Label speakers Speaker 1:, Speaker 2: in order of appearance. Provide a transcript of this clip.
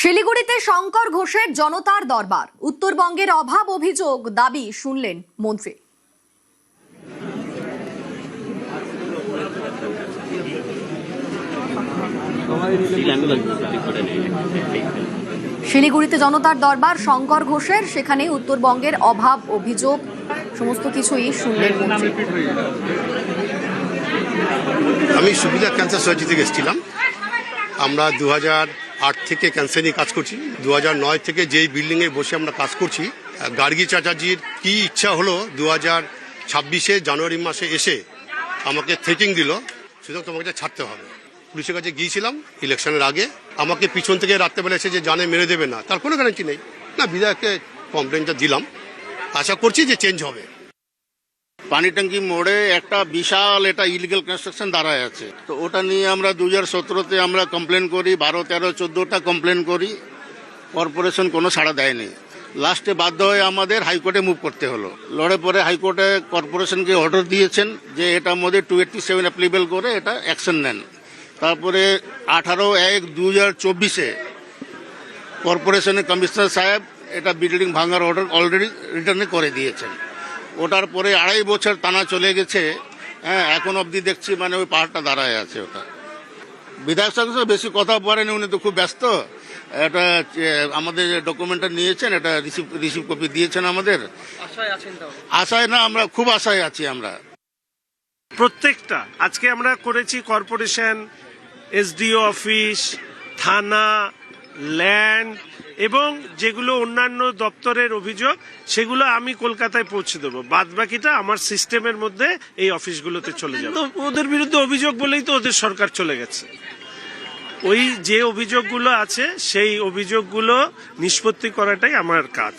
Speaker 1: শিলিগুড়িতে শঙ্কর ঘোষের জনতার দরবার, উত্তরবঙ্গের অভাব অভিযোগ দাবি শুনলেন মন্ত্রী। শিলিগুড়িতে জনতার দরবার শঙ্কর ঘোষের, সেখানে উত্তরবঙ্গের অভাব অভিযোগ সমস্ত কিছুই শুনলেন মন্ত্রী।
Speaker 2: আমি সুবিধা ক্যান্সার সোসাইটি থেকে এসেছিলাম। আমরা 2008 থেকে ক্যান্সার নিয়ে কাজ করছি। 2009 থেকে যেই বিল্ডিংয়ে বসে আমরা কাজ করছি, গার্গী চাচাজির কি ইচ্ছা হলো 2026 জানুয়ারি মাসে এসে আমাকে থ্রেটিং দিল, সুতরাং তোমাকে ছাড়তে হবে। পুলিশের কাছে গিয়েছিলাম ইলেকশনের আগে, আমাকে পিছন থেকে রাত্রেবেলা এসে যে জানে মেরে দেবে না, তার কোনো গ্যারান্টি নেই। না, বিধায়ককে কমপ্লেনটা দিলাম, আশা করছি যে চেঞ্জ হবে।
Speaker 3: পানি ট্যাঙ্কি মোড়ে একটা বিশাল এটা ইলিগাল কনস্ট্রাকশন দাঁড়ায় আছে, তো ওটা নিয়ে আমরা 2017-তে আমরা কমপ্লেন করি, 12, 13, 14টা কমপ্লেন করি, কর্পোরেশন কোনো সাড়া দেয়নি। লাস্টে বাধ্য হয়ে আমাদের হাইকোর্টে মুভ করতে হলো। লড়ে পরে হাইকোর্টে কর্পোরেশনকে অর্ডার দিয়েছেন যে এটার মধ্যে 287 অ্যাপ্লিকেবল করে এটা অ্যাকশন নেন। তারপরে 18/1/2024 কর্পোরেশনের কমিশনার সাহেব এটা বিল্ডিং ভাঙার অর্ডার অলরেডি রিটার্নে করে দিয়েছেন। ওটার পরে 2.5 বছর টানা চলে গেছে, এখন অবধি দেখছি মানে ওই পাহাড়টা দাঁড়ায় আছে। ওটা বিধায়ক সাহেব বেশি কথা বলেনি, উনি তো খুব ব্যস্ত। এটা আমাদের ডকুমেন্টটা নিয়েছেন, এটা রিসিভ কপি দিয়েছেন আমাদের। আশায় না, আমরা খুব আশায় আছি। আমরা
Speaker 4: প্রত্যেকটা আজকে আমরা করেছি কর্পোরেশন, এসডিও অফিস, থানা, ল্যান্ড এবং যেগুলো অন্যান্য দপ্তরের অভিযোগ, সেগুলো আমি কলকাতায় পৌঁছে দেবো। বাদ বাকিটা আমার সিস্টেমের মধ্যে এই অফিসগুলোতে চলে যাবে। ওদের বিরুদ্ধে অভিযোগ বলেই তো ওদের সরকার চলে গেছে। ওই যে অভিযোগগুলো আছে সেই অভিযোগগুলো নিষ্পত্তি করাটাই আমার কাজ।